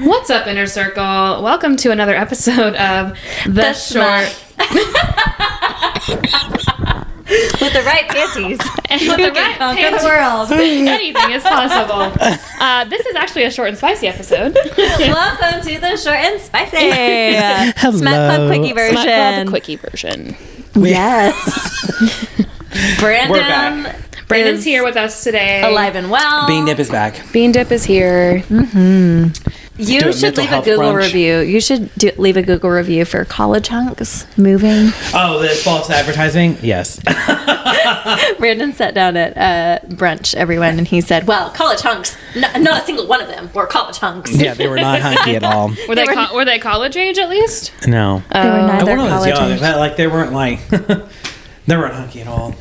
What's up, Inner Circle? Welcome to another episode of The Short. With the right panties. And with the right conquer the world. Anything is possible. This is actually a short and spicy episode. Welcome to the short and spicy. Hello. Smut Club Quickie version. Smut Club Quickie version. Yes. Brandon. We're back. Brandon's here with us today. Alive and well. Bean Dip is back. Bean Dip is here. Mm-hmm. You Do a should mental leave a health Google brunch. review. You should leave a Google review for college hunks moving. Oh, the false advertising? Yes. Brandon sat down at brunch, everyone, and he said, well, college hunks, not a single one of them were college hunks. Yeah, they were not hunky at all. Were they college age at least? No. They were neither One of those college young. age. Like, they weren't like... They weren't hunky at all.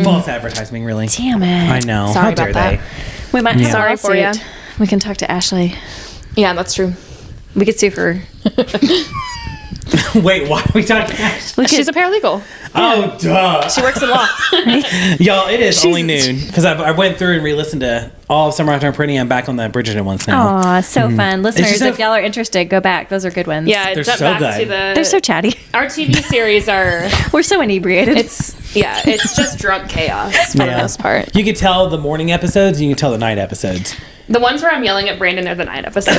False advertising, really. Damn it. I know. Sorry How dare about that. We might have Sorry a for ya. lawsuit. We can talk to Ashley. Yeah, that's true. We could sue her. they? Wait, why are we talking? She's a paralegal. Oh, duh. She works in law. Y'all, it is only noon. Because I went through and re-listened to all of Summer After Pretty. I'm back on the Bridgerton ones now. Aw, so fun. Listeners, just so if y'all are interested, go back. Those are good ones. Yeah, They're jump so back good. to the. They're so chatty. Our TV series are. We're so inebriated. It's just drunk chaos for the most part. You can tell the morning episodes and you can tell the night episodes. The ones where I'm yelling at Brandon are the night episodes.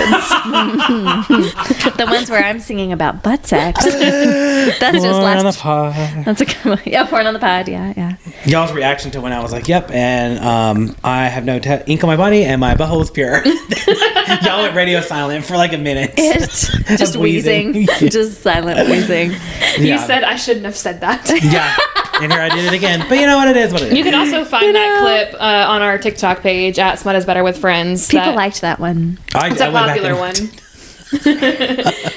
the ones where I'm singing about butt sex. That's just Porn on the last. pod. That's a good one. Yeah, porn on the pod. Yeah. Y'all's reaction to when I was like, yep, and I have no ink on my body and my butthole is pure. Y'all went radio silent for like a minute. It's just Of wheezing. Just silent wheezing. You said I shouldn't have said that. Yeah. And here I did it again. But you know what? It is what it is. You can also find that clip on our TikTok page at Smut is Better with Friends. People liked that one. It's a popular one.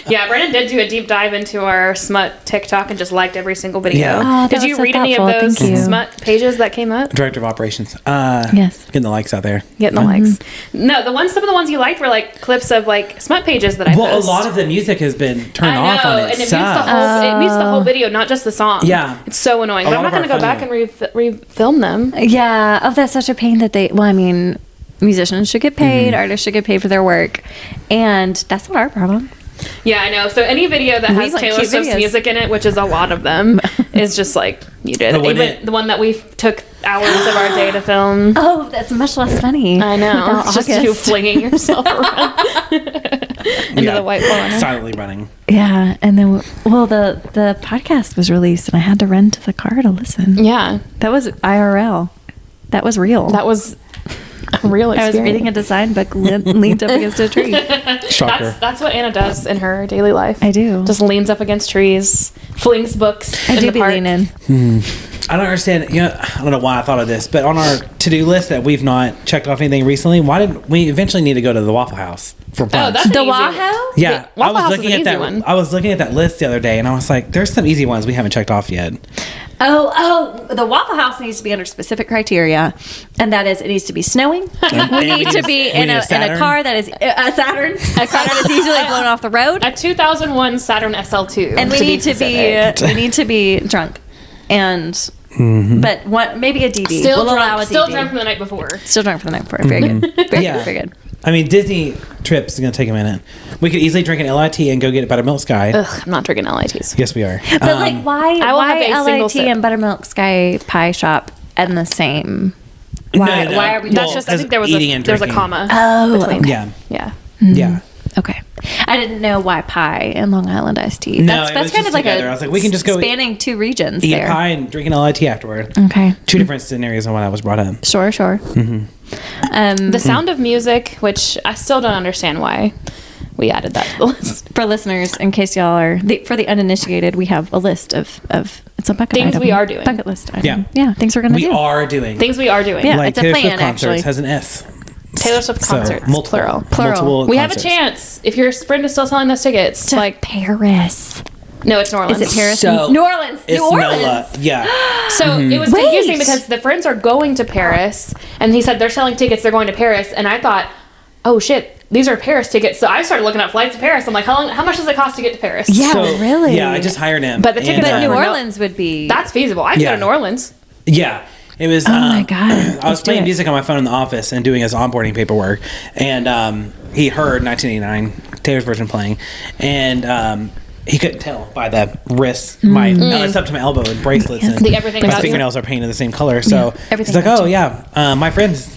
Yeah, Brandon did do a deep dive into our Smut TikTok and just liked every single video. Yeah. Oh, that Did was you so read any of thoughtful. those Thank you. Smut pages that came up? Director of Operations. Yes. Getting the likes out there. Getting the likes. No, some of the ones you liked were like clips of like Smut pages that I Well, post. a lot of the music has been turned I off on know, it. and it Sucks. mutes the whole video, not just the song. Yeah. It's so annoying. A But I'm lot not of going to our go back and re-film them. Yeah. Oh, that's such a pain that they. Well, I mean, musicians should get paid. Artists should get paid for their work, and that's not our problem. Yeah, I know. So any video that We has like Taylor cute Swift's videos. music in it, which is a lot of them, is just like muted. But when Even the one that we took hours of our day to film. Oh, that's much less funny. I know. Without It's just you August. flinging yourself around into the white corner. Silently running. Yeah, and then the podcast was released, and I had to run to the car to listen. Yeah, That was IRL. That was real. that was a real I experience. was reading a design book, leaned up against a tree. Shocker. That's what Anna does in her daily life. I do. Just leans up against trees, flings books. I in do the be park. leaning. I don't understand. I don't know why I thought of this, but on our to-do list that we've not checked off anything recently, why did we eventually need to go to the Waffle House for brunch? Oh, that's The an easy Waho? yeah. I Waffle was House is looking an at that. easy one. I was looking at that list the other day, and I was like, "There's some easy ones we haven't checked off yet." Oh, the Waffle House needs to be under specific criteria, and that is it needs to be snowing. We need to be in a car that is a Saturn, a car that is easily blown off the road, A 2001 Saturn SL2. and we need to be drunk, and but maybe a DD. Still we'll allow a drunk. Still DD. drunk from the night before. Still drunk from the night before. Very good. Very Yeah. good. Very good. I mean, Disney trips is going to take a minute. We could easily drink an LIT and go get a Buttermilk Sky. Ugh, I'm not drinking LITs. Yes, we are. But like, why? I will have a single LIT sip. and Buttermilk Sky Pie Shop in the same? Why? No. Why are we? That's Well, just. I think there was eating and there's a drinking. comma. Oh, between. okay. Yeah. Yeah. Yeah. Okay. I didn't know why pie and Long Island iced tea. No, That's it was kind just of like together. I was like, we can just go spanning two regions eat there. a pie and drink an LIT afterward. Okay. Two different scenarios on when I was brought up. Sure. The Sound of Music, which I still don't understand why we added that to the list. For listeners, in case y'all are for the uninitiated, we have a list of it's a bucket Things item. we are doing. Bucket list item. Yeah. Yeah. Things we're gonna We do. are doing. Things we are doing. Yeah. like it's a Taylor plan, Swift concerts actually. has an S. Taylor Swift So, concerts. multiple, Plural. multiple We have a concerts. chance. If your friend is still selling those tickets, To like Paris. no, it's New Orleans. Is it Paris? So, New Orleans. It's New Orleans. NOLA. Yeah. So it was Wait. confusing because the friends are going to Paris, and he said they're selling tickets. They're going to Paris, and I thought, oh shit, these are Paris tickets. So I started looking up flights to Paris. I'm like, how much does it cost to get to Paris? Yeah, So, really. Yeah, I just hired him. But the tickets and, are New no- Orleans would be. That's feasible. I can Yeah. go to New Orleans. Yeah. It was. Oh my God. I was playing music on my phone in the office and doing his onboarding paperwork, and he heard 1989 Taylor's version playing, and he couldn't tell by the wrists. It's up to my elbow and bracelets, and everything my about fingernails are painted the same color. So everything he's like, about "Oh yeah, my friends,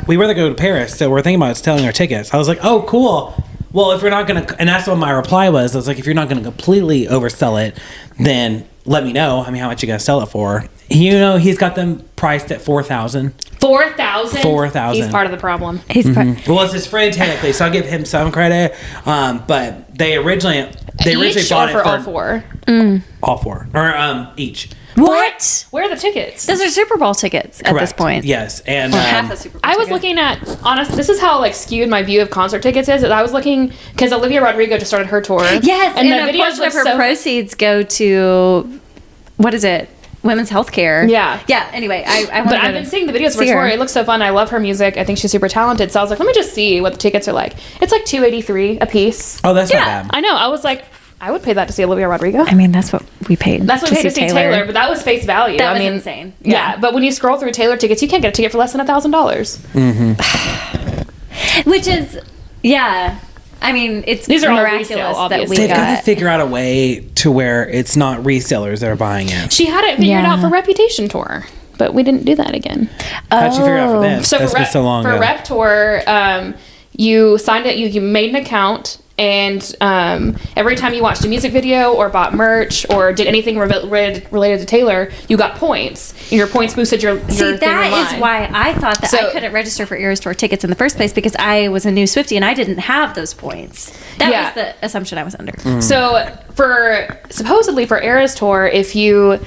we were to go to Paris, so we're thinking about selling our tickets." I was like, "Oh, cool." Well, if you're not gonna, and that's what my reply was. I was like, if you're not gonna completely oversell it, then let me know. I mean, how much you gonna sell it for? You know, he's got them priced at $4,000. 4,000. 4,000. He's part of the problem. Well, it's his friend technically, so I'll give him some credit. But they originally bought it for all four. All four, or each. What? Where are the tickets? Those are Super Bowl tickets at this point. Yes, and Half a Super Bowl I was looking at, this is how like skewed my view of concert tickets is. I was looking because Olivia Rodrigo just started her tour. Yes, and a videos portion of look her proceeds go to, what is it? Women's healthcare. Yeah. Yeah. Anyway, But I've been seeing the videos for tour. It looks so fun. I love her music. I think she's super talented. So I was like, let me just see what the tickets are like. It's like $283 a piece. Oh, that's not bad. I know. I was like, I would pay that to see Olivia Rodrigo. I mean, that's what we paid. That's what we paid to see Taylor, but that was face value. That was insane. Yeah, but when you scroll through Taylor tickets, you can't get a ticket for less than $1,000. Which is, yeah. I mean, these are miraculous all resale, that we They've got. got to figure out a way to where it's not resellers that are buying it. She had it figured out for Reputation Tour, but we didn't do that again. How'd you figure it out for them? So That's been so long ago. For Rep Tour, you signed it. You made an account, and every time you watched a music video or bought merch or did anything related to Taylor, you got points, and your points boosted your See, thing that online. is why I thought that I couldn't register for Eras Tour tickets in the first place, because I was a new Swiftie and I didn't have those points. That was the assumption I was under. So supposedly for Eras Tour, if you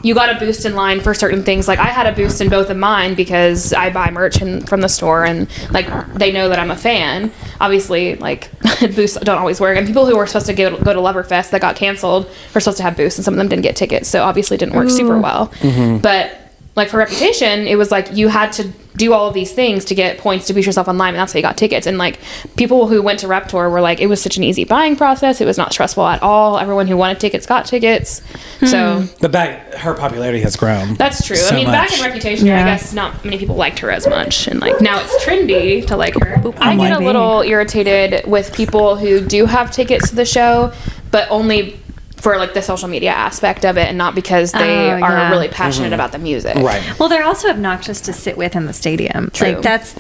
you got a boost in line for certain things, like I had a boost in both of mine because I buy merch from the store, and like they know that I'm a fan. Obviously, like boosts don't always work, and people who were supposed to go to Loverfest that got canceled were supposed to have boosts, and some of them didn't get tickets, so obviously it didn't work super well. But like for Reputation, it was like you had to do all of these things to get points to boost yourself online, and that's how you got tickets. And like people who went to Rep Tour were like, it was such an easy buying process. It was not stressful at all. Everyone who wanted tickets got tickets. So, but her popularity has grown. That's true. So I mean, much. back in Reputation, I guess not many people liked her as much, and like now it's trendy to like her. I get a little irritated with people who do have tickets to the show, but only for like the social media aspect of it, and not because they are really passionate about the music. Right. Well, they're also obnoxious to sit with in the stadium. True. Like that's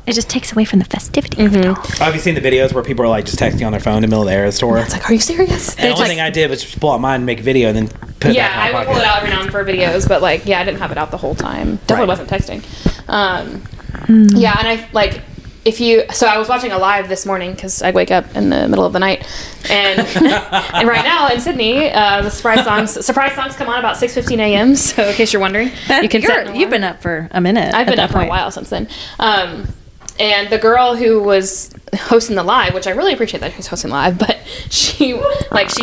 it just takes away from the festivity of it all. Have you seen the videos where people are like just texting on their phone in the middle of the Eras Tour? It's like, are you serious? And the only thing I did was just pull out mine and make a video and then put it back in my I would pocket. pull it out every now and then for videos, but like, I didn't have it out the whole time. Definitely wasn't texting. Yeah, and I like, so I was watching a live this morning because I wake up in the middle of the night, and and right now in Sydney, the surprise songs come on about 6:15 a.m. So in case you're wondering, you can set an alarm. You've been up for a minute. I've been up for a while since then. And the girl who was hosting the live, which I really appreciate that she's hosting live, but she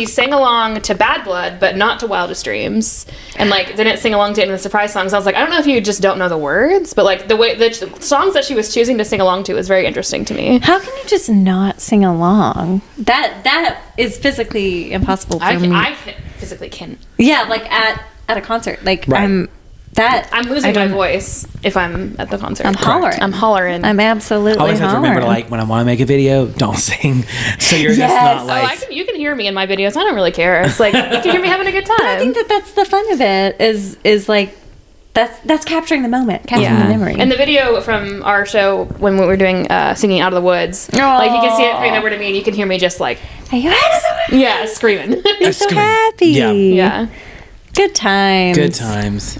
sang along to Bad Blood, but not to Wildest Dreams, and like didn't sing along to any of the surprise songs. I was like, I don't know if you just don't know the words, but like the way the songs that she was choosing to sing along to is very interesting to me. How can you just not sing along? That is physically impossible for me. I physically can. Yeah, like at a concert, like Right. I'm losing my voice if I'm at the concert. I'm hollering. I'm hollering. I'm absolutely I always have to remember to, like, when I want to make a video, don't sing. So you're just not like... you can hear me in my videos. I don't really care. It's like, you can hear me having a good time. But I think that's the fun of it, is like, that's capturing the moment, capturing the memory. And the video from our show when we were doing Singing Out of the Woods, like you can see it coming over to me, and you can hear me just like, are you out screaming. I'm so happy. Yeah. Good times. Good times.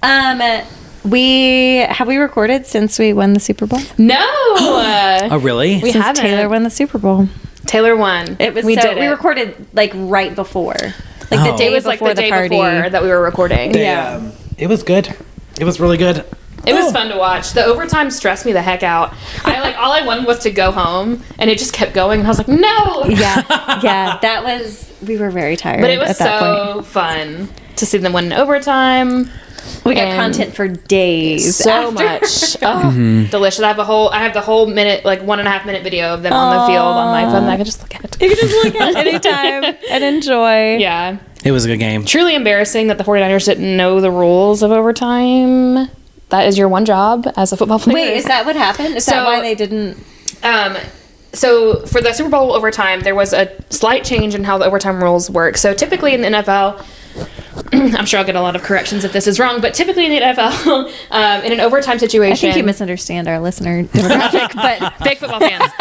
Have we recorded since we won the Super Bowl? No. Oh, really? We haven't. Taylor won the Super Bowl. Taylor won. It was we recorded like right before, like the day it was before like the day party. before that we were recording. It was good. It was really good. It was fun to watch. The overtime stressed me the heck out. All I wanted was to go home, and it just kept going, and I was like, no. Yeah, we were very tired. But it was at that point. fun to see them win in overtime. We got content for days. So much. Delicious. I have the whole minute, like 1.5 minute video of them on the field on my phone. And I can just look at it. You can just look at it anytime and enjoy. Yeah. It was a good game. Truly embarrassing that the 49ers didn't know the rules of overtime. That is your one job as a football player. Wait, is that what happened? Is that why they didn't? So for the Super Bowl overtime, there was a slight change in how the overtime rules work. So typically in the NFL, I'm sure I'll get a lot of corrections if this is wrong, but typically in the NFL, in an overtime situation, I think you misunderstand our listener demographic, but big football fans.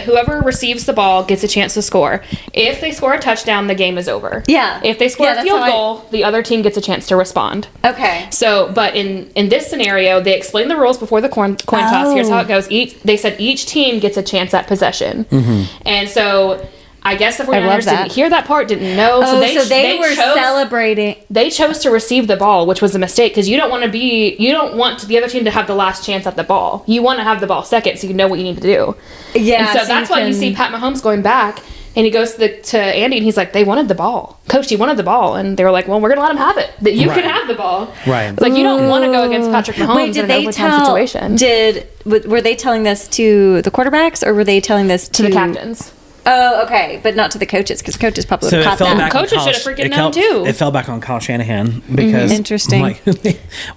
Whoever receives the ball gets a chance to score. If they score a touchdown, the game is over. Yeah. If they score a field goal, the other team gets a chance to respond. Okay. So, but in this scenario, they explained the rules before the coin toss. Here's how it goes. They said each team gets a chance at possession. And so I guess the 49ers didn't hear that part, didn't know. So they were celebrating. They chose to receive the ball, which was a mistake, because you don't want the other team to have the last chance at the ball. You want to have the ball second, so you know what you need to do. Yeah. And so that's why you see Pat Mahomes going back, and he goes to Andy, and he's like, they wanted the ball. Coach, he wanted the ball. And they were like, well, we're going to let him have it. That you can have the ball. Right. It's like, you don't want to go against Patrick Mahomes in an overtime situation. Were they telling this to the quarterbacks, or were they telling this to the captains? Oh, okay, but not to the coaches, because coaches probably would have caught that. Coaches should have freaking known too. It fell back on Kyle Shanahan because interesting. Like,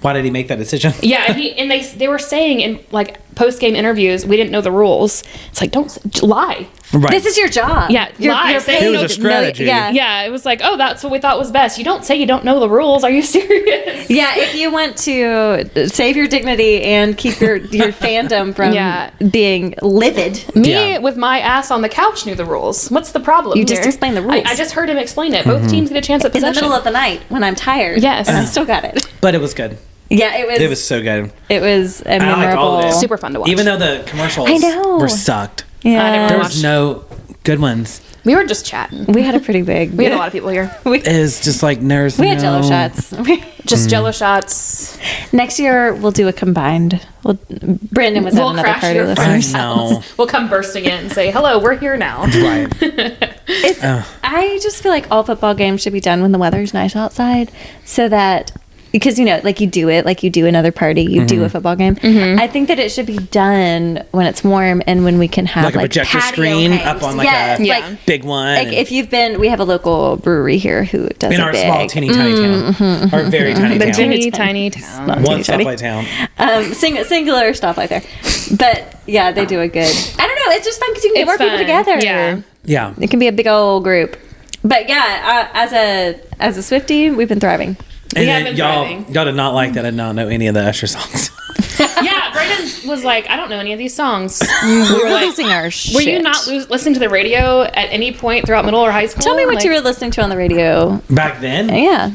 why did he make that decision? Yeah, and they were saying in like post-game interviews, we didn't know the rules. It's like, don't lie. Right. This is your job. Yeah, lie. It was a strategy. Yeah, it was like, oh, that's what we thought was best. You don't say you don't know the rules. Are you serious? Yeah, if you want to save your dignity and keep your fandom from being livid. Me, with my ass on the couch, knew the rules. What's the problem? You just explained the rules. I just heard him explain it. Both teams get a chance at possession. In the middle of the night when I'm tired. Yes. And I still got it. But it was good. Yeah, it was so good. It was a memorable. Super fun to watch. Even though the commercials were sucked. Yeah. There was no good ones. We were just chatting. We had a pretty big. We had a lot of people here. It was just like nerves. We had Jello shots. Just Jello shots. Next year we'll do a combined. Brandon was at another party listeners. No. We'll come bursting in and say, "Hello, we're here now." Right. I just feel like all football games should be done when the weather's nice outside, so that. Because, like you do it, like you do another party, you do a football game. I think that it should be done when it's warm and when we can have like a projector screen up on like a big one. Like if you've been, we have a local brewery here who does in our small, teeny tiny town, our very tiny town, teeny tiny town, one stoplight town, singular stoplight there. But yeah, they do a good. I don't know. It's just fun because you can get more people together. Yeah, it can be a big old group. But yeah, as a Swiftie, we've been thriving. And then y'all did not like that. I did not know any of the Usher songs. Yeah, Brayden was like, I don't know any of these songs. We were losing our shit. Were you not listening to the radio at any point throughout middle or high school? Tell me what you were listening to on the radio. Back then? Yeah.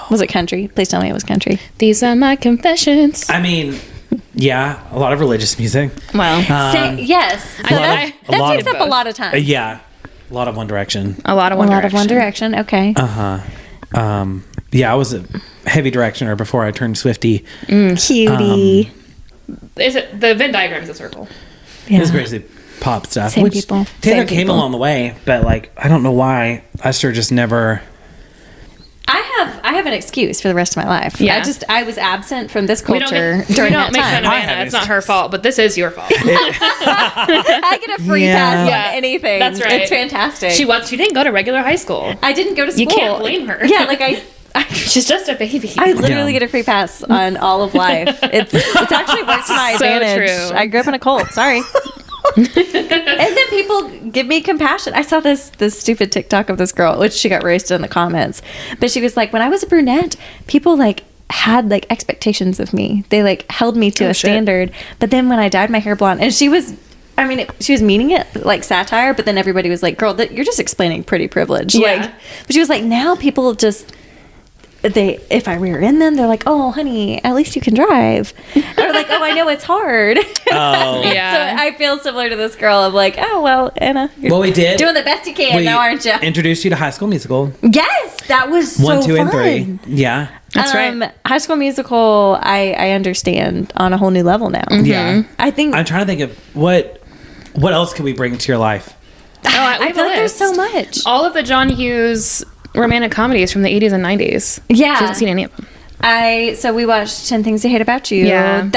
Was it country? Please tell me it was country. These are my confessions. I mean, yeah, a lot of religious music. Well, yes. So that takes up a lot of time. Yeah. A lot of One Direction. A lot of One Direction. Okay. Yeah, I was a heavy Directioner before I turned Swiftie. Cutie. Is it the Venn diagram is a circle? Yeah. It was basically pop stuff. Same people. Taylor came along the way, but like I don't know why Usher just never. I have an excuse for the rest of my life. Yeah. I was absent from this culture during that make time. Fun of Anna. It's not her fault, but this is your fault. I get a free pass on anything. That's right. It's fantastic. She didn't go to regular high school. I didn't go to school. You can't blame her. Yeah, like she's just a baby. I literally get a free pass on all of life. It's actually worked to my advantage. True. I grew up in a cult. Sorry. And then people give me compassion. I saw this stupid TikTok of this girl, which she got roasted in the comments. But she was like, when I was a brunette, people like had like expectations of me. They like held me to a standard. But then when I dyed my hair blonde, and she was meaning it like satire, but then everybody was like, girl, you're just explaining pretty privilege. Yeah. Like, but she was like, now people just... if I rear in them, they're like, oh, honey, at least you can drive. Or like, oh, I know it's hard. Oh. Yeah. So I feel similar to this girl of like, oh, well, Anna, you're we did. doing the best you can now, aren't you? Introduced you to High School Musical. Yes, that was so 1, 2, fun. and 3. Yeah. That's right. High School Musical, I understand on a whole new level now. Mm-hmm. Yeah. I think... I'm trying to think of what else could we bring to your life? I feel like there's so much. All of the John Hughes romantic comedies from the 80s and 90s. Yeah. She hasn't seen any of them. So we watched 10 Things I Hate About You. Yeah.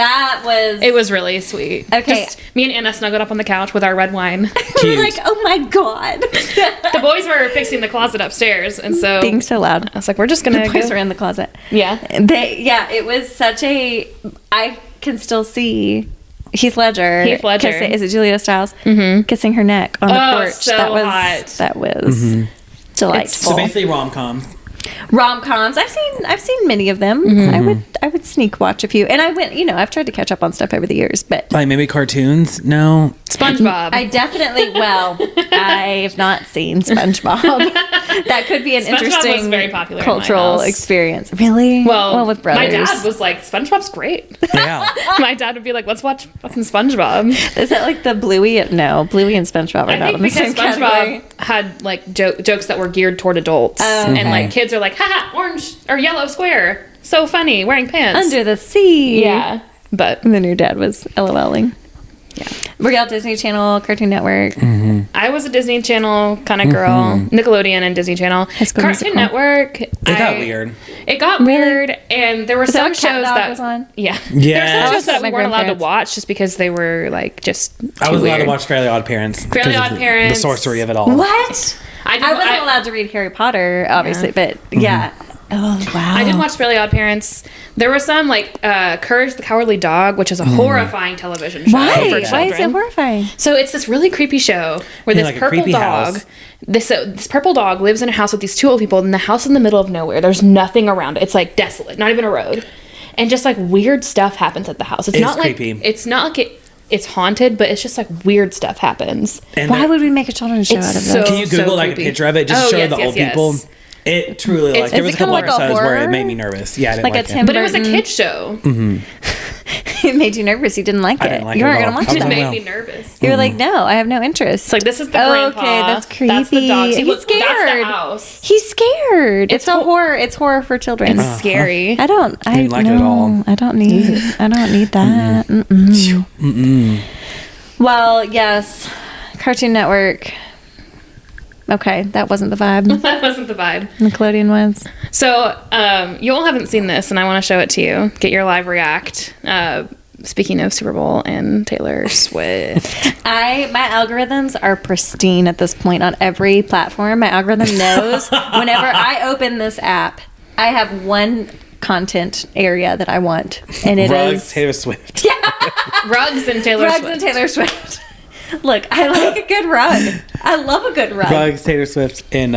It was really sweet. Okay. Just me and Anna snuggled up on the couch with our red wine. we were like, oh my God. The boys were fixing the closet upstairs, and so Being so loud. I was like, we're just gonna The boys go. were in the closet. Yeah. It was such a. I can still see Heath Ledger. Is it Julia Stiles? Mm-hmm. Kissing her neck on the porch. So hot. That was delightful. So basically rom-coms. Rom-coms. I've seen many of them. I would sneak watch a few, and I went. I've tried to catch up on stuff over the years, but Like maybe cartoons? No. SpongeBob. I definitely. Well, I've not seen SpongeBob. That could be an SpongeBob interesting was very popular in my cultural house. experience. Really? well, with brothers. my dad was like, SpongeBob's great. Yeah. My dad would be like, let's watch fucking SpongeBob. Is that like the Bluey? No, Bluey and SpongeBob are I not think in the because same category. SpongeBob had like jokes that were geared toward adults, and like kids are like, haha, orange or yellow square, so funny, wearing pants Under the Sea. Yeah, but And then your dad was LOLing. yeah, Were y'all Disney Channel, Cartoon Network? I was a Disney Channel kind of girl, Nickelodeon and Disney Channel, School Cartoon Musical. Network. It got weird. It got weird, and there were Is that some what Cat shows Dog that was on? Yeah, Yeah. there were some I shows watched that that we with my weren't allowed to grandparents. watch just because they were like just. I was too allowed to weird. watch Fairly Odd Parents. Fairly because Odd of Parents. The sorcery of it all. What? I wasn't allowed to read Harry Potter, obviously, but yeah. Oh, wow. I did watch Fairly Odd Parents. There was some like Courage the Cowardly Dog, which is a horrifying television show Why? for Why is it children. horrifying? So it's this really creepy show where Yeah, this like a purple creepy dog, house. this purple dog lives in a house with these two old people, and the house in the middle of nowhere. There's nothing around it. It's like desolate, not even a road, and just like weird stuff happens at the house. It's not creepy. like it's not like it's haunted, but it's just like weird stuff happens. And Why the- would we make a children's show It's out of so- that? Can you so Google like a creepy. picture of it? Just Oh, show yes, the yes, old yes. people. It truly It's- like there is was it a couple kind of like a episodes where it horror? made me nervous. Yeah, I didn't Like a like Tim it. But it was a Burton. kid's show. It made you nervous. You didn't like it. I didn't like you it weren't at going all. to I watch It was it. made no. me nervous. You were like, no, I have no interest. It's like this is the grandpa. Okay, that's creepy. That's the dog. See, He's look, scared. That's the house. He's scared. It's a hor- horror. It's horror for children. It's scary. I don't. I didn't like it at all. I don't need. I don't need that. Mm-mm. Well, yes, Cartoon Network. Okay, that wasn't the vibe. That wasn't the vibe. Nickelodeon was. So, you all haven't seen this, and I want to show it to you. Get your live react. Speaking of Super Bowl and Taylor Swift. My algorithms are pristine at this point on every platform. My algorithm knows whenever I open this app, I have one content area that I want, and it Rugs, is Taylor Swift. Rugs and Taylor rugs Swift. and Taylor Swift. Look, I like a good rug. I love a good rug. Rugs, Taylor Swift, and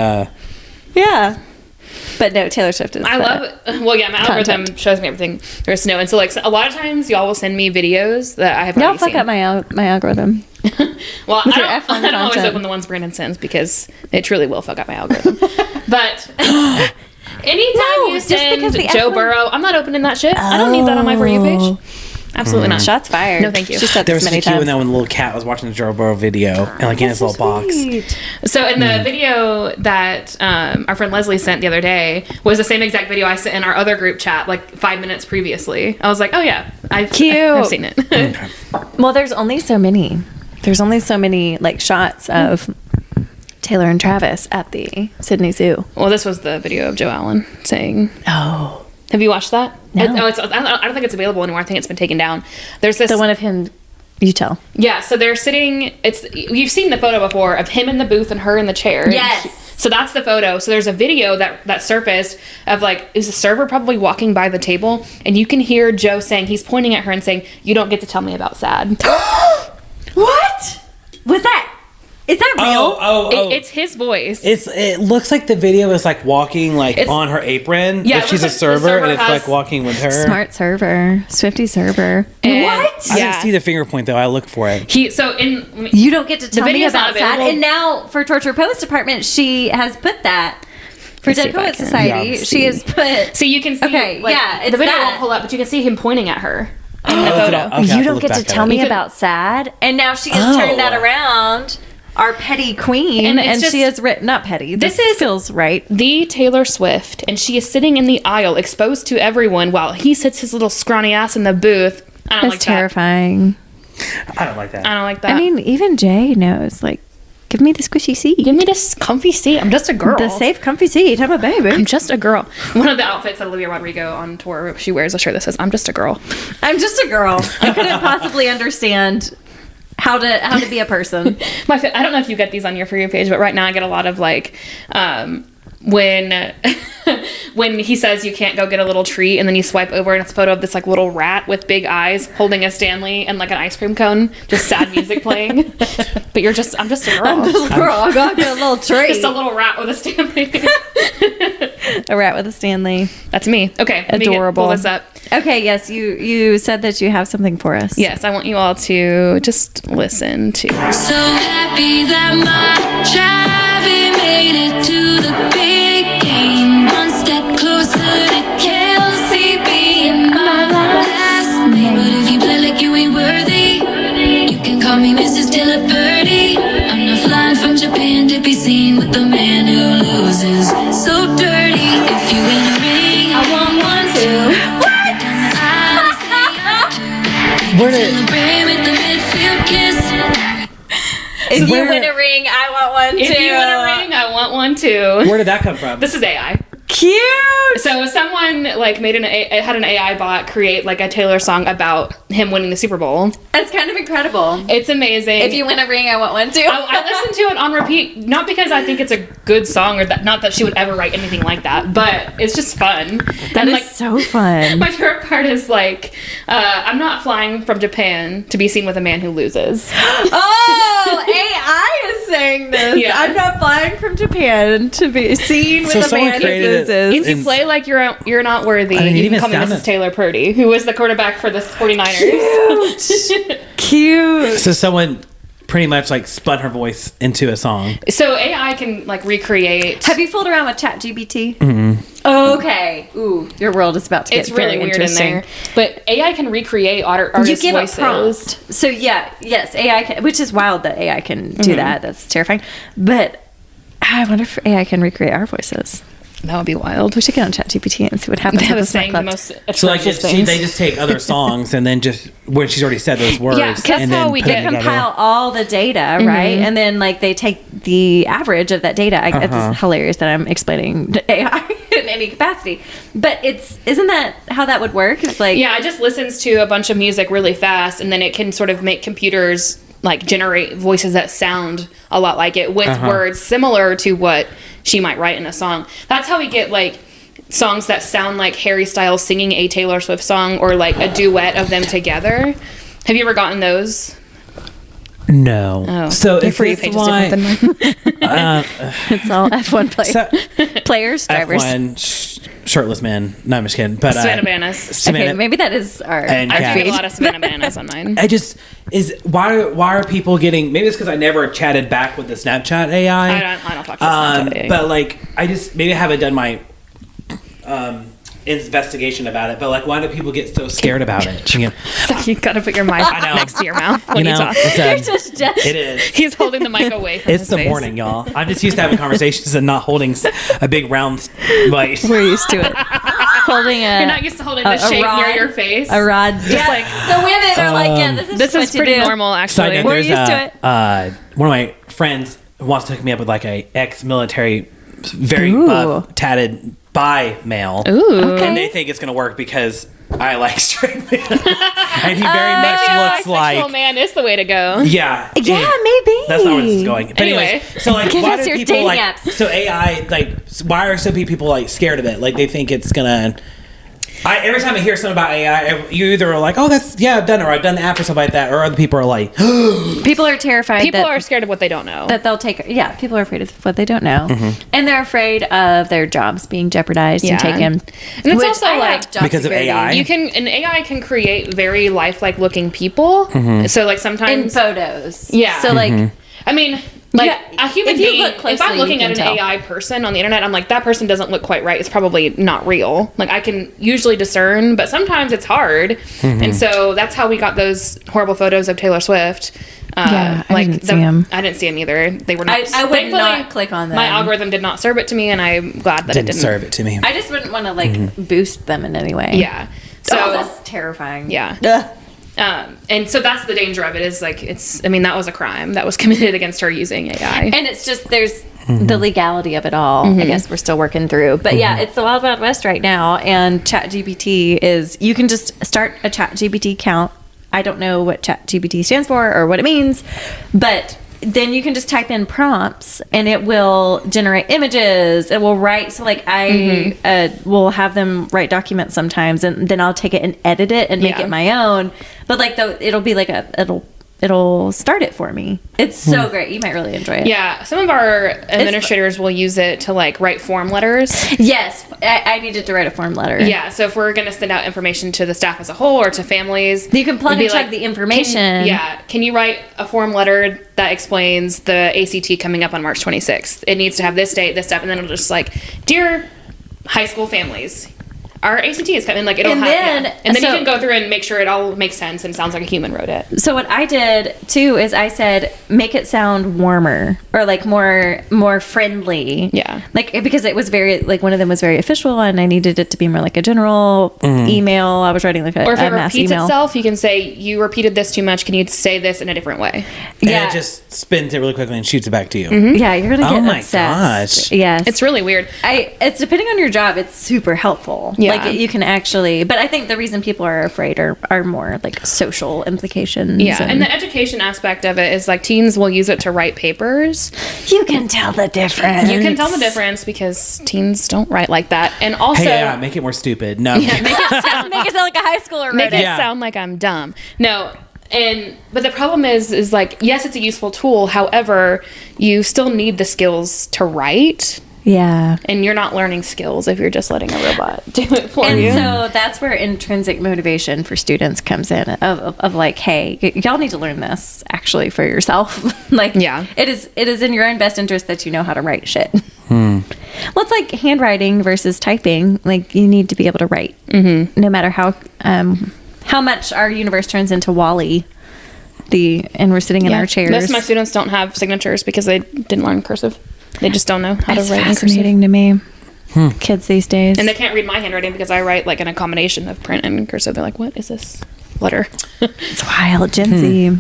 Yeah. But no, Taylor Swift is. I love well, yeah, my algorithm Content. shows me everything there is to know. And so, like, a lot of times y'all will send me videos that I have Y'all already fuck seen. up my algorithm. Well, with your I F1 don't always content. open the ones Brandon sends because they truly will fuck up my algorithm. But anytime No, you just send because the Joe F1 Burrow, I'm not opening that shit. I don't need that on my For You page. Absolutely not. Shots fired. No, thank you. She said there this was such many a cute one times. that when the little cat was watching the Joe Burrow video and like in his little box. So in the video that our friend Leslie sent the other day was the same exact video I sent in our other group chat like 5 minutes previously. I was like, oh yeah, I've seen it. Well, there's only so many. There's only so many like shots of Taylor and Travis at the Sydney Zoo. Well, this was the video of Joe Allen saying, Oh, have you watched that? No. I don't think it's available anymore. I think it's been taken down. There's this the one of him. You tell. Yeah, so they're sitting. You've seen the photo before of him in the booth and her in the chair. Yes. So that's the photo. So there's a video that surfaced of like is a server probably walking by the table, and you can hear Joe saying he's pointing at her and saying, "You don't get to tell me about sad." What was that? Is that real? It's his voice. It looks like the video is like walking like It's- on her apron. Yeah, if it she's a looks like the server, server and it's has- like walking with her. Smart server, Swifty server. And- What? I Yeah. didn't see the finger point though. I looked for it. You don't get to tell me video's not about that. available. And now for Torture Poets Department, she has put that. For Let's see Dead if I Poet can- Society, Yeah. she has put. So you can see. Okay, yeah, it's the video that. won't pull up, but you can see him pointing at her in the Oh, photo. okay, I have you to don't look get to back at tell it. me You could- about sad. And now she has Oh. turned that around. Our petty queen. And And, it's just- she has written, not petty. This is- feels right. The Taylor Swift, and she is sitting in the aisle, exposed to everyone, while he sits his little scrawny ass in the booth. I don't That's like terrifying. I don't like that. that. I don't like that. I mean, even Jay knows, like, Give me the squishy seat. Give me this comfy seat. I'm just a girl. The safe, comfy seat. I'm a baby. I'm just a girl. One of the outfits that Olivia Rodrigo on tour, she wears a shirt that says, I'm just a girl. I'm just a girl. I couldn't possibly understand how to be a person. I don't know if you get these on your For You page, but right now I get a lot of like, when he says you can't go get a little treat, and then you swipe over and it's a photo of this like little rat with big eyes holding a Stanley and like an ice cream cone, just sad music playing. But I'm just a girl. I'm just a girl. I got a little treat. Just a little rat with a Stanley. A rat with a Stanley. That's me. Okay. Adorable. Pull this up. Okay, yes, you said that you have something for us. Yes, I want you all to just listen to. So happy that my Javi made it to the big game. One step closer to Kelsey being my last name. But if you play like you ain't worthy, you can call me Mrs. Dillapurdy. I'm not flying from Japan to be seen with the man who loses. So dirty. If you win a ring, I want one too. Where did If you win a ring, I want one too. If you win a ring, I want one too. Where did that come from? This is AI. Cute. So someone like had an AI bot create like a Taylor song about him winning the Super Bowl. That's kind of incredible. It's amazing. If you win a ring, I want one too. I listen to it on repeat, not because I think it's a good song or not that she would ever write anything like that, but it's just fun. That is like, so fun. My favorite part is like, I'm not flying from Japan to be seen with a man who loses. Oh, AI is saying this. Yeah. I'm not flying from Japan to be seen with So a someone man who created it. loses. If you play like you're not worthy, I mean, it you can even call me sounded- Mrs. Taylor Purdy, who was the quarterback for the 49ers. Cute. So someone pretty much like spun her voice into a song. So AI can like recreate. Have you fooled around with ChatGPT? Mm-hmm. Okay. Ooh, your world is about to get It's really very weird in interesting. there. But AI can recreate You artists' give voices. a prompt. So yes, AI can, which is wild that AI can do that. That's terrifying. But I wonder if AI can recreate our voices. That would be wild. We should get on ChatGPT and see what happens. They have with us saying the most So like atrocious they things. just take other songs and then just where she's already said those words. that's and how then we put get it together. compile all the data, right? And then like they take the average of that data. It's hilarious that I'm explaining AI in any capacity, but isn't that how that would work? It's like Yeah, it just listens to a bunch of music really fast, and then it can sort of make computers like generate voices that sound a lot like it with words similar to what she might write in a song. That's how we get like songs that sound like Harry Styles singing a Taylor Swift song, or like a duet of them together. Have you ever gotten those? No. Oh, So your if For You it's page is different than mine. it's all F1 players, drivers. F1 shirtless men. No, I'm just kidding. But Savannah Bananas. Okay, maybe that is our. And I cat. see a lot of Savannah Bananas on mine. I just why are people getting? Maybe it's because I never chatted back with the Snapchat AI. I don't talk to Snapchat AI. But like I just maybe I haven't done my investigation about it. But like, why do people get so scared about it? You know, You gotta put your mic know. next to your mouth when you talk. it's, You're just dead. it is. He's holding the mic away from It's his the face. morning, y'all. I'm just used to having conversations and not holding a big round bite. We're used to it. Holding a. You're not used to holding the shape rod. near your face. A rod. Just like- the women are like, yeah, this This is pretty normal, Side actually. note, We're there's used to it. one of my friends who wants to hook me up with like a ex-military, very Ooh. buff, tatted bi male. Ooh. Okay. And they think it's going to work because I like straight men. And he very much Maybe a looks bisexual like... man is the way to go. Yeah. Yeah, maybe. That's not where this is going. But Anyway. anyways, so like, Give why us do your people dating like... apps. So AI, like, why are so many people like scared of it? Like, they think it's going to... every time I hear something about AI, you either are like, oh, I've done it, or I've done the app or something like that, or other people are like, People are terrified. People that, are scared of what they don't know. that they'll take. Yeah, people are afraid of what they don't know, Mm-hmm. and they're afraid of their jobs being jeopardized Yeah. and taken. And it's Which also I have like- job Because of security. AI? an AI can create very lifelike looking people. Mm-hmm. So like in sometimes, photos. Yeah. So like, I mean, like Yeah, a human if you being, look closely, if I'm looking you at an can tell. AI person on the internet, I'm like, that person doesn't look quite right. It's probably not real. Like I can usually discern, but sometimes it's hard. And so that's how we got those horrible photos of Taylor Swift. Yeah, I didn't see 'em. I didn't see them either. They were not. I would thankfully, not click on them. My algorithm did not serve it to me, and I'm glad that it didn't didn't. serve it to me. I just wouldn't want to like boost them in any way. Yeah. So So that's terrifying. yeah. Ugh. And so that's the danger of it is like, that was a crime that was committed against her using AI. And it's just, there's the legality of it all. I guess we're still working through. But yeah, it's the Wild Wild West right now. And ChatGPT is, you can just start a ChatGPT account. I don't know what ChatGPT stands for or what it means, but then you can just type in prompts and it will generate images. It will write. So like I will have them write documents sometimes, and then I'll take it and edit it and make it my own. But like it'll be like it'll start it for me. It's so great. You might really enjoy it. Yeah, some of our administrators will use it to like write form letters. Yes, I needed to write a form letter. Yeah, so if we're going to send out information to the staff as a whole or to families, you can plug and chug the information. Can you write a form letter that explains the ACT coming up on March 26th? It needs to have this date, this step, and then it'll just like, dear high school families, our ACT is coming. Like it'll and then you can go through and make sure it all makes sense and sounds like a human wrote it. So what I did too is I said make it sound warmer or like more friendly. Yeah, like because it was very like one of them was very official and I needed it to be more like a general email. I was writing like a or if it mass repeats email. itself, you can say you repeated this too much. Can you say this in a different way? And it just spins it really quickly and shoots it back to you. Yeah, you're gonna get obsessed. Gosh. Yes, it's really weird. It's depending on your job. It's super helpful. Yeah. Like you can actually, but I think the reason people are afraid are more like social implications. Yeah, and the education aspect of it is like teens will use it to write papers. You can tell the difference. You can tell the difference because teens don't write like that. And also, make it more stupid. No, make it sound like a high schooler. Make it sound like I'm dumb. No. But the problem is like, yes, it's a useful tool. However, you still need the skills to write. Yeah. And you're not learning skills if you're just letting a robot do it for you. And so that's where intrinsic motivation for students comes in of like, hey, y'all need to learn this actually for yourself. Like, yeah, it is in your own best interest that you know how to write shit. Well, it's like handwriting versus typing. Like you need to be able to write no matter how much our universe turns into WALL-E. And we're sitting in our chairs. Most of my students don't have signatures because they didn't learn cursive. They just don't know how to write. Fascinating to me. Kids these days. And they can't read my handwriting because I write like in a combination of print and cursive. They're like, what is this letter? It's wild. Gen Z.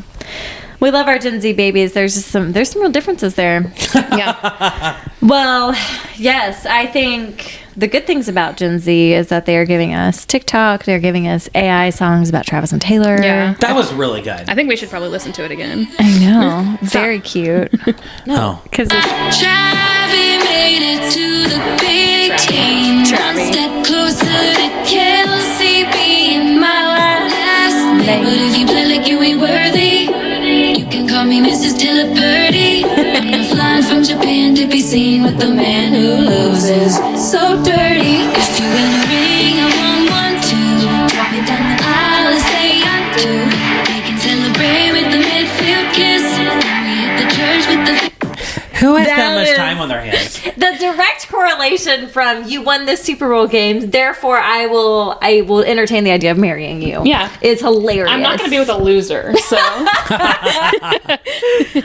We love our Gen Z babies. There's some real differences there. Yeah. Well, yes, I think the good things about Gen Z is that they are giving us TikTok. They're giving us AI songs about Travis and Taylor. Yeah. That was really good. I think we should probably listen to it again. I know. Very cute. No. Because Travis made it to the big game. One step closer to Kelsey being my last name. But if you play like you ain't worthy, you can call me Mrs. Tilapurdy. I'm not flying from Japan to be seen with the man who loses so dirty. If you in a ring, I want one too. Drop it down the aisle and say I do. We can celebrate with the midfield kiss. Then we hit the church with the... Who has that much time on their hands? The direct correlation from you won this Super Bowl game, therefore I will entertain the idea of marrying you. Yeah. Is hilarious. I'm not going to be with a loser, so.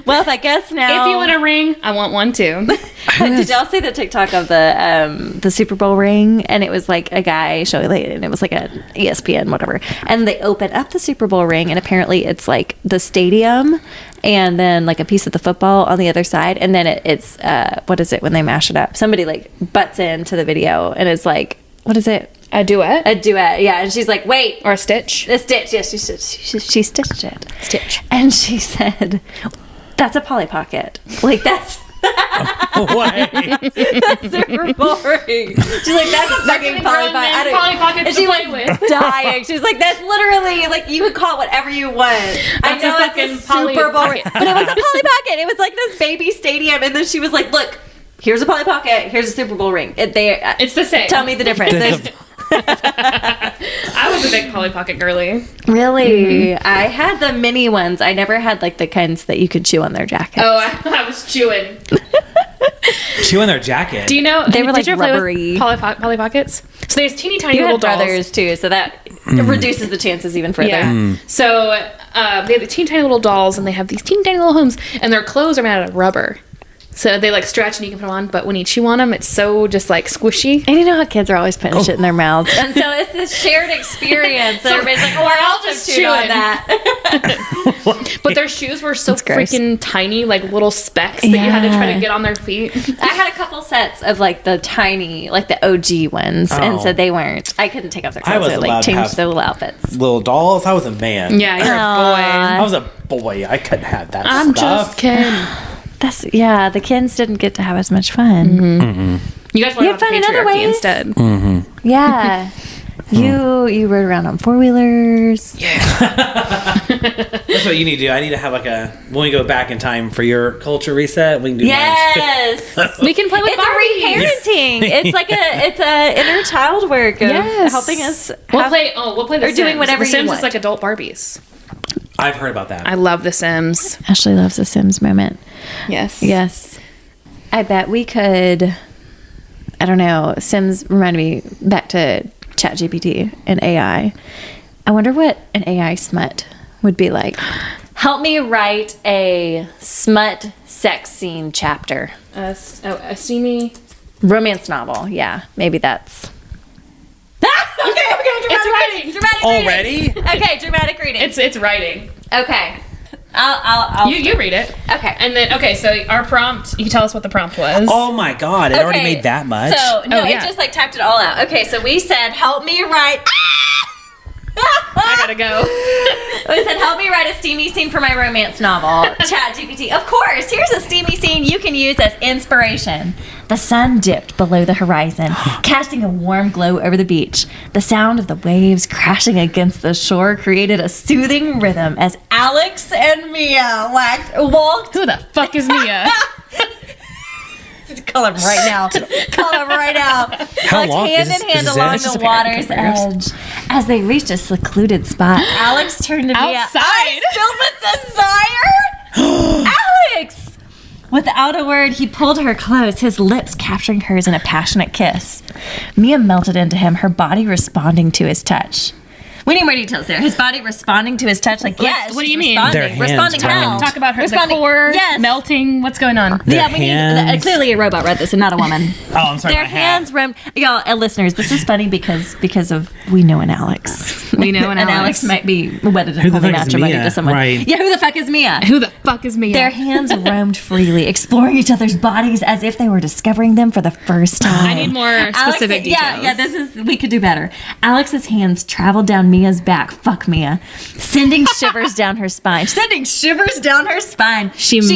Well, I guess now. If you want a ring, I want one too. Did y'all see the TikTok of the Super Bowl ring? And it was like a guy showing, and it was like a ESPN, whatever. And they open up the Super Bowl ring, and apparently it's like the stadium, and then like a piece of the football on the other side, and then it's what is it when they mash it up? Somebody like butts into the video, and it's like, what is it? A duet? A duet, yeah. And she's like, wait. Or a stitch? A stitch, yes. She stitched it. Stitch. And she said, that's a Polly Pocket. Like, that's... Why? That's super boring. She's like, that's a fucking Polly Pocket. Polly Pocket and she was dying. She's like, that's literally, like, you could call it whatever you want. I know it's super boring. But it was a Polly Pocket. It was like this baby stadium. And then she was like, look, here's a Polly Pocket. Here's a Super Bowl ring. It's the same. Tell me the difference. I was a big Polly Pocket girly. Really? I had the mini ones. I never had like the kinds that you could chew on their jackets. Oh, I was chewing. Chewing their jacket. Do you know? They were like did you ever rubbery. play with Polly Pockets? So there's teeny tiny You little had dolls. brothers too, so that reduces the chances even further. Yeah. So they have the teeny tiny little dolls, and they have these teeny tiny little homes, and their clothes are made out of rubber. So they like stretch and you can put them on, but when you chew on them, it's so just like squishy. And you know how kids are always putting shit in their mouths. And so it's this shared experience. So everybody's like, oh, I'll just chew on that. But their shoes were so gross. freaking tiny, like little specks that you had to try to get on their feet. I had a couple sets of like the tiny, like the OG ones. And so they weren't, I couldn't take off their clothes. was So allowed like to change have- their little outfits. Little dolls. I was a man. Yeah, you're I was a boy. I couldn't have that I'm stuff. just kidding. The kids didn't get to have as much fun. You guys learned You about had fun in other patriarchy ways? instead. Yeah. You rode around on 4-wheelers. That's what you need to do. I need to have like a when we go back in time for your culture reset. We can do Yes. We can play with It's a Barbies. reparenting. It's like it's a inner child work of helping us. We'll play the or Sims. doing whatever the you Sims want. is like adult Barbies. I've heard about that. I love the Sims. Ashley loves the Sims moment. Yes. Yes. I bet we could. I don't know. Sims reminded me back to ChatGPT and AI. I wonder what an AI smut would be like. Help me write a smut sex scene chapter. A steamy. Romance novel. Yeah, maybe that's. Okay. It's writing. Dramatic Already? reading. Okay, dramatic reading. It's writing. Okay. I'll You read it. Okay. And then so our prompt. You can tell us what the prompt was. Oh my god! It already Okay, made that much. So no, Oh, yeah. it just like typed it all out. Okay, so we said, help me write. I gotta go. We said, help me write a steamy scene for my romance novel. ChatGPT. Of course, here's a steamy scene you can use as inspiration. The sun dipped below the horizon, casting a warm glow over the beach. The sound of the waves crashing against the shore created a soothing rhythm as Alex and Mia walked. Who the fuck is Mia? Call him right now. Call him right now. How Walked long hand is in this- hand is along this just the a parent water's compares? edge. As they reached a secluded spot, Alex turned to Mia. Outside? Eyes filled with desire. Alex! Without a word, he pulled her close, his lips capturing hers in a passionate kiss. Mia melted into him, her body responding to his touch. We need more details there. His body responding to his touch, like, yes. what do you she's mean? Responding, Their hands responding how? round. Talk about her the Responding- core yes. melting. What's going on? Their We need hands. clearly a robot wrote this and not a woman. Oh, I'm sorry. Their my hat. hands roamed. Y'all, listeners, this is funny because of we know an Alex. We know an and Alex. Alex might be wedded Who and the holding fuck is matrimony Mia? to someone. Right. Yeah, who the fuck is Mia? Who the fuck is Mia? Their hands roamed freely, exploring each other's bodies as if they were discovering them for the first time. I need more specific details. Yeah, we could do better. Alex's hands traveled down Mia's back. Fuck Mia. Sending shivers down her spine. She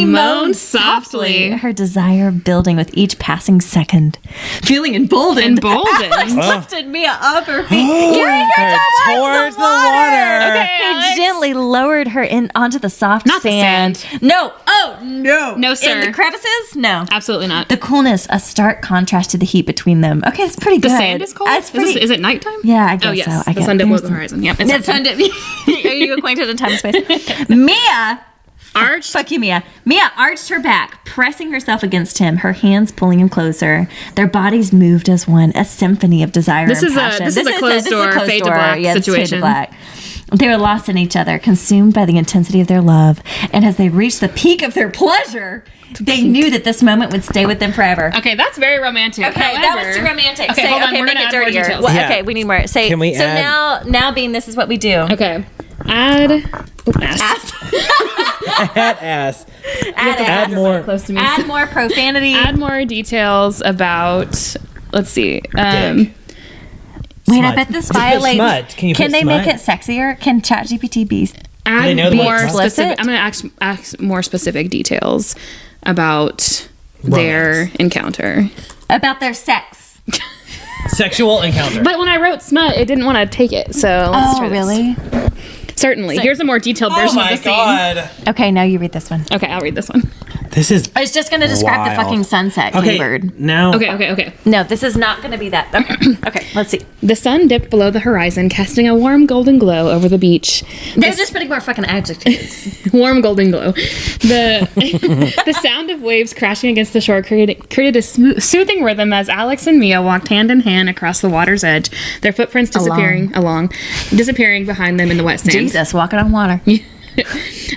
moaned softly. her desire building with each passing second. Feeling emboldened. Alex lifted Mia up her feet, carrying her towards the water. Okay, He Alex. gently lowered her in onto the soft Not the sand. sand. No. Oh, no. No, sir. In the crevices? No. Absolutely not. The coolness, a stark contrast to the heat between them. Okay, that's pretty good. The sand is cold? That's pretty, Is it nighttime? Yeah, I guess Oh, yes. so. I The guess. sun did There's below the horizon. Yep. It's sun dip. Are you acquainted in time and space? Mia Arched. Fuck you, Mia. Mia arched her back, pressing herself against him, her hands pulling him closer. Their bodies moved as one, a symphony of desire This and is a- passion. this is a closed door, fade to black it's fade to situation. black. They were lost in each other, consumed by the intensity of their love. And as they reached the peak of their pleasure, they knew that this moment would stay with them forever. Okay, that's very romantic. Okay, that was too romantic. Okay, Say, hold on. okay, We're make gonna it add more dirtier. details. Well, Yeah. Okay, we need more. Say, Can we so add- now being this is what we do. Okay. Add. Ass. Add more. Close to me. Add more profanity. Add more details about. Let's see. Dick. Wait, Smut. I bet this Just put violates. smut. Can you put they make smut? it sexier? Can ChatGPT be? Add They know the more word explicit? specific. I'm gonna ask more specific details about their encounter. About their sex. Sexual encounter. But when I wrote smut, it didn't want to take it. So let's try this. really? Certainly. Here's a more detailed oh version my of the scene. god. Okay, now you read this one. Okay, I'll read this one. This is I was just going to describe the Wild. fucking sunset, okay. Bird. Now, Okay. No, this is not going to be that. Okay. Okay, let's see. The sun dipped below the horizon, casting a warm golden glow over the beach. They're just putting more fucking adjectives. Warm golden glow. The the sound of waves crashing against the shore created a soothing rhythm as Alex and Mia walked hand in hand across the water's edge, their footprints disappearing behind them in the wet sand. Jesus, walking on water.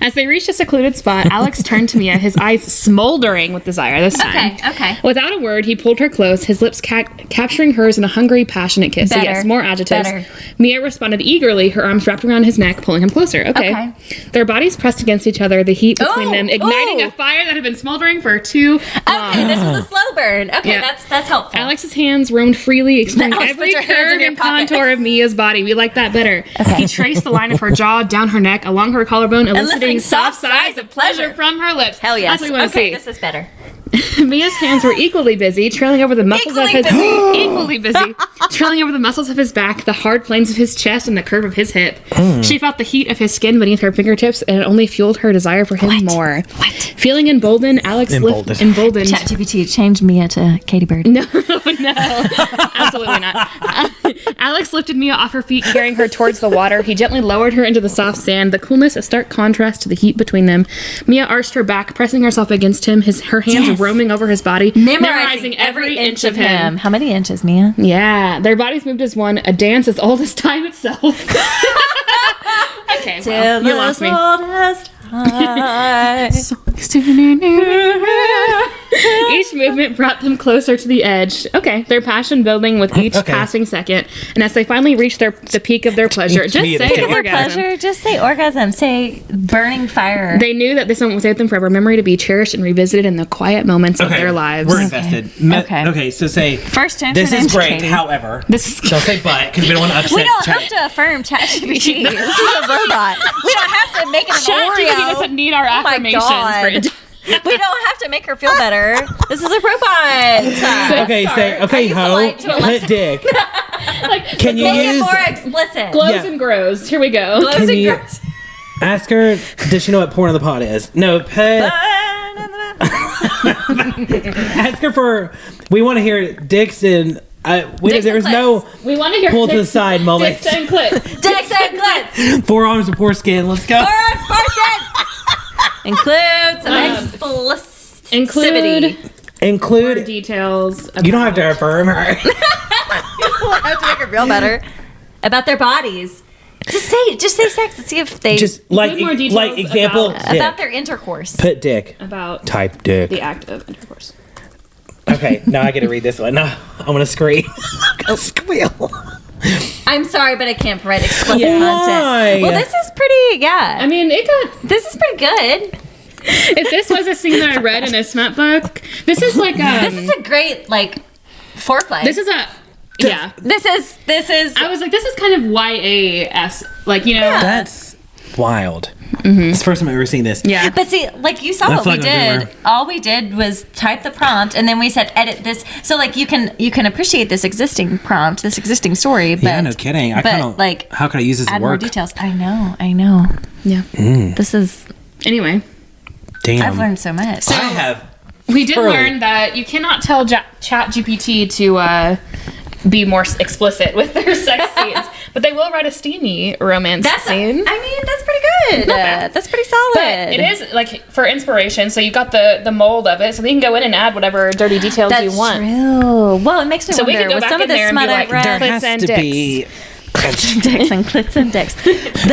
As they reached a secluded spot, Alex turned to Mia, his eyes smoldering with desire this time. Okay. Without a word, he pulled her close, his lips capturing hers in a hungry, passionate kiss. So Better. yes, more adjectives. Better. Mia responded eagerly, her arms wrapped around his neck, pulling him closer. Okay. Their bodies pressed against each other, the heat between them igniting a fire that had been smoldering for too long. Okay, this is a slow burn. Okay, Yeah. that's helpful. Alex's hands roamed freely, exploring Alex, every put your hands in curve your and pocket. contour of Mia's body. We like that better. He traced the line of her jaw down her neck, along her collarbone, eliciting soft sighs of pleasure from her lips. Hell yes. That's what we want to Okay, see. this is better. Mia's hands were equally busy, trailing over the muscles of his trailing over the muscles of his back, the hard planes of his chest, and the curve of his hip. She felt the heat of his skin beneath her fingertips, and it only fueled her desire for him more. Feeling emboldened, Alex emboldened. ChatGPT changed Mia to Katy Bird. No, absolutely not. Alex lifted Mia off her feet, carrying her towards the water. He gently lowered her into the soft sand, the coolness a stark contrast to the heat between them. Mia arched her back, pressing herself against him, her hands roaming over his body, memorizing every inch of him. How many inches, Mia? Yeah, their bodies moved as one, a dance as old as time itself. Okay, well, you lost me. Each movement brought them closer to the edge. Okay, their passion building with each passing second, and as they finally reached the peak of their pleasure, just say orgasm. Just say orgasm. Say burning fire. They knew that this moment would stay with them forever, memory to be cherished and revisited in the quiet moments of their lives. We're invested. Okay, so say first chance. This is great. However, this is don't say but because we don't want to upset. We don't have to affirm ChatGPT. This is a robot. We don't have to make it an ChatGPT Oreo. doesn't need our affirmations for it. We don't have to make her feel better. This is a robot. Okay, say okay, ho, put dick. Can you Make it use more explicit. Glows and grows. Here we go. Glows Can and you grows. ask her? Does she know what porn on the pot is? No, put. Ask her for. We want to hear dicks and. There's no We want to hear pull to the side moments. Dicks and clits. Dicks and clits. Forearms and foreskin. Let's go. Forearms, foreskin. Include some exclusivity. Include details. You don't have to affirm her. I have to make her feel better about their bodies. Just say sex and see if they Just like more details like example about their intercourse. Put dick. About Type dick. the act of intercourse. Okay, now I get to read this one. No, I'm gonna scream. I'm gonna squeal. I'm sorry, but I can't provide explicit Why? content. Well, this is pretty. I mean, This is pretty good. if this was a scene that I read in a Smut book, this is like This is a great foreplay. This is a This is. I was like, this is kind of YA-esque, That's wild. It's the first time I've ever seen this. Yeah. But see, you saw That's what we like a did. boomer. All we did was type the prompt, and then we said edit this. So you can appreciate this existing prompt, this existing story. But, Yeah, no kidding. I kind of how could I use this at add more work? details. I know. Yeah. This is. Anyway, Damn. I've learned so much. I have. we did Early. learn that you cannot tell ChatGPT to be more explicit with their sex scenes, but they will write a steamy romance scene. That's pretty good. That's pretty solid. But it is for inspiration. So you've got the mold of it, so you can go in and add whatever dirty details That's you want. true. Well, it makes me So we wonder. could go With back some in of the there and be smut like, I've read, There Clits has and to dicks. be dicks and clits and dicks.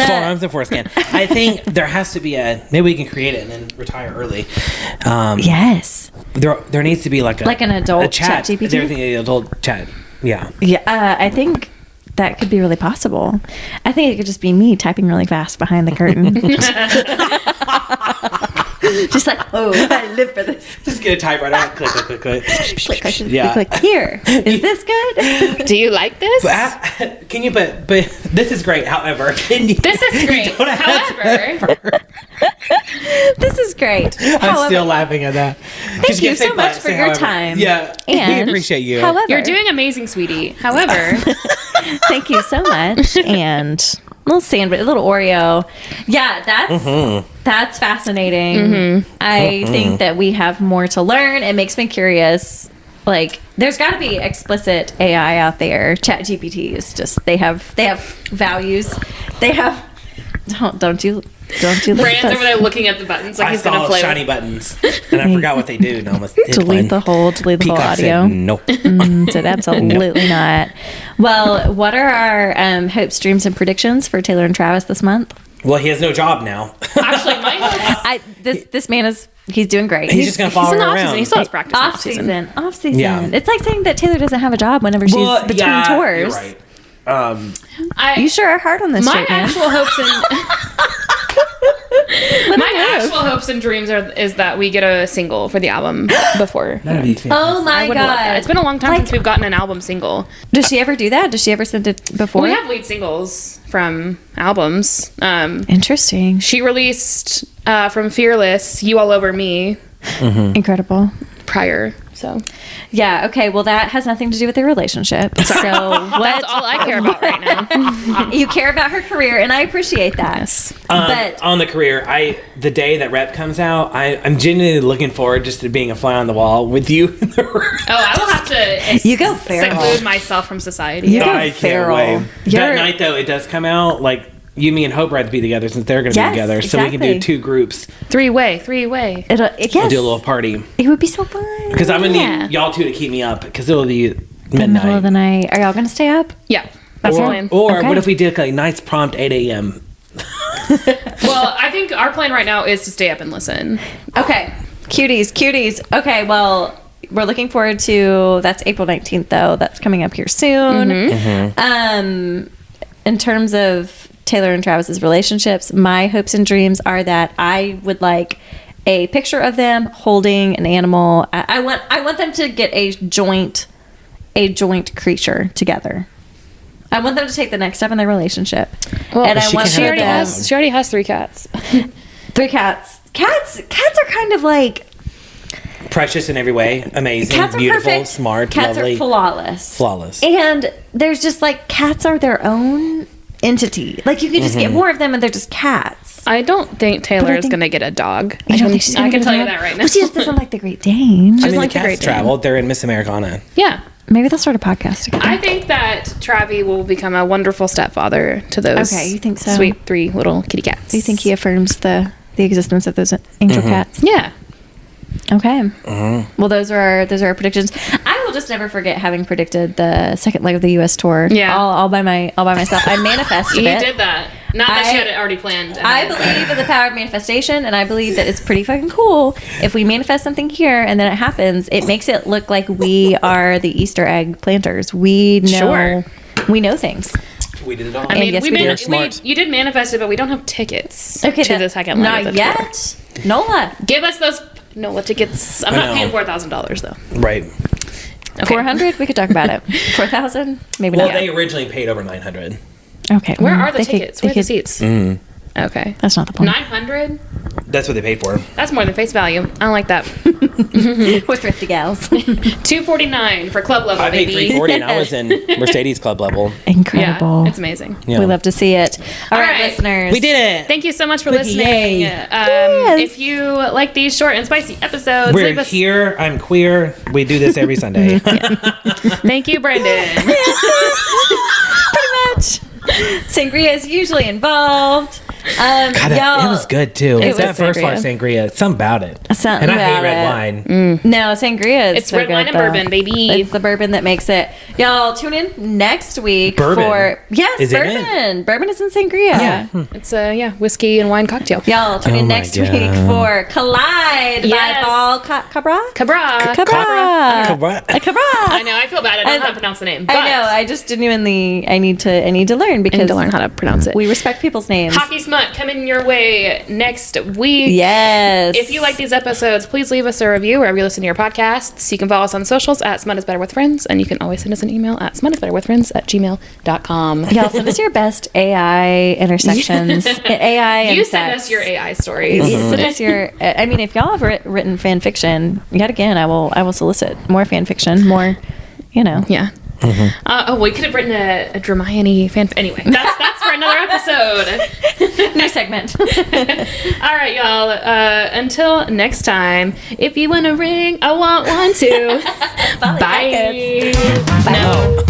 forearms and foreskin. I think there has to be maybe we can create it and then retire early. Yes. There needs to be like an adult a chat. ChatGPT? There an adult chat. Yeah. Yeah. I think that could be really possible. I think it could just be me typing really fast behind the curtain. Just I live for this. Just get a typewriter. Click. Click. Yeah. Click. Here. Is this good? Do you like this? Can you? But this is great. However, can you? This is great. Don't have to However, affirm. This is great. I'm still laughing at that. Thank you so much for your time. Yeah, And we appreciate you. However, you're doing amazing, sweetie. However, thank you so much. And a little sandwich, a little Oreo. Yeah, that's fascinating. I think that we have more to learn. It makes me curious. There's got to be explicit AI out there. ChatGPT is just they have values. They have don't you look Brand's at over there looking at the buttons like I he's gonna saw play. shiny buttons, and I forgot what they do. And I almost hit delete one. the whole Peacock audio. said, nope. Said absolutely not. Well, what are our hopes, dreams, and predictions for Taylor and Travis this month? Well, he has no job now. Actually, my hopes. This man he's doing great. He's just gonna follow in her the off around. season. He still has practice in the off season. Off season. Yeah. It's like saying that Taylor doesn't have a job whenever she's between tours. You're right. You sure are hard on this My straight man. actual hopes and actual hopes and dreams is that we get a single for the album before. That'd be fantastic. Oh my I would love that. god. It's been a long time since we've gotten an album single. Does she ever do that? Does she ever send it before? We have lead singles from albums. Interesting. She released from Fearless, You All Over Me Incredible. prior. So Yeah, okay. Well, that has nothing to do with their relationship. So that's all I care about right now. you care about her career, and I appreciate that. Yes. But On the career, the day that Rep comes out, I'm genuinely looking forward just to being a fly on the wall with you. Oh, I will have to You go feral. seclude myself from society. You go I can't feral. wait. That You're- night, though, it does come out. Like, you, me, and Hope are to be together since they're going to Yes, be together. So we can do exactly. 2 groups. Three-way. yes, We'll do a little party. it would be so fun. Because I'm going to Yeah. need y'all 2 to keep me up. Because it'll be The middle of the midnight. night. Are y'all gonna stay up? Yeah, that's the Or, plan. or Okay. what if we did like nights prompt 8 a.m.? Well, I think our plan right now is to stay up and listen. Okay. Cuties. Okay, well, we're looking forward to that's April 19th though. That's coming up here soon. In terms of Taylor and Travis's relationships, my hopes and dreams are that I would like a picture of them holding an animal. I want them to get a joint creature together. I want them to take the next step in their relationship. Well, and I she want can She have already a dog. has. She already has 3 cats. 3 cats. Cats are kind of like Precious in every way. Amazing. cats are Beautiful. perfect. Smart. Cats lovely. are flawless. Flawless. And there's just like cats are their own entity. Like you can just get more of them, and they're just cats. I don't think Taylor is think- going to get a dog. You don't think she's gonna I can get tell a you dog? that right now. Well, she just doesn't like the Great Dane. I mean, like the the Great cats Dane. traveled. They're in Miss Americana. Yeah. Maybe they'll start a podcast together. I think that Travi will become a wonderful stepfather to those Okay, you think so? sweet 3 little kitty cats. Do you think he affirms the existence of those angel cats? Yeah. Okay. Well, those are our predictions. I will just never forget having predicted the second leg of the U.S. tour. Yeah. all by myself. I manifested You it. did that. Not that she had it already planned. I believe in the power of manifestation, and I believe that it's pretty fucking cool if we manifest something here and then it happens. It makes it look like we are the Easter egg planters. We know, we know things. We did it all. I mean, yes, we we did. We're smart. you did manifest it, but we don't have tickets Okay, to the second leg not of the yet. tour. Nola, Give us those NOLA tickets. I'm I not know. paying $4,000 though. Right. Okay. 400. We could talk about it. 4,000, maybe Well, not. they originally paid over 900. Okay, Where well, are the they could- tickets? they Where are the could- seats? Okay. That's not the point. 900? That's what they paid for. That's more than face value. I don't like that. We're thrifty gals. $249 for club level, I paid baby. $340 and I was in Mercedes Club level. Incredible. Yeah, it's amazing. Yeah. We love to see it. All right, right. listeners. We did it. Thank you so much for Wiki, listening. yay. If you like these short and spicy episodes, We're leave us. here. I'm queer. We do this every Sunday. Thank you, Brandon. Pretty much. Sangria is usually involved. God, y'all, it was good too. It's was that first sangria. part sangria. Something about it. Something and I hate about red it. wine. No, sangria is It's so red good, wine and though. bourbon, baby. It's the bourbon that makes it. Y'all tune in next week Bourbon? for Is it bourbon. Bourbon is in sangria. It's a whiskey and wine cocktail. Y'all tune Oh in my next God. week for Collide by Yes. Bal Khabra. Cabra. Cabra. I know. I feel bad. I don't know how to pronounce the name. But I know. I just genuinely I need to learn I need because to learn how to pronounce it. we respect people's names. Hockey Smut coming your way next week. Yes. If you like these episodes, please leave us a review wherever you listen to your podcasts. You can follow us on socials at Smut is Better with Friends, and you can always send us an email at smutisbetterwithfriends@gmail.com. Y'all send us your best AI intersections. AI and You send sex. us your AI stories. Send us your. I mean, if y'all have written fan fiction, yet again, I will solicit more fan fiction, more, Yeah. We could have written a Hermione fan. Anyway, that's for another episode. new segment. All right, y'all. Until next time, if you want a ring, I want one too. Bye. Bye. No.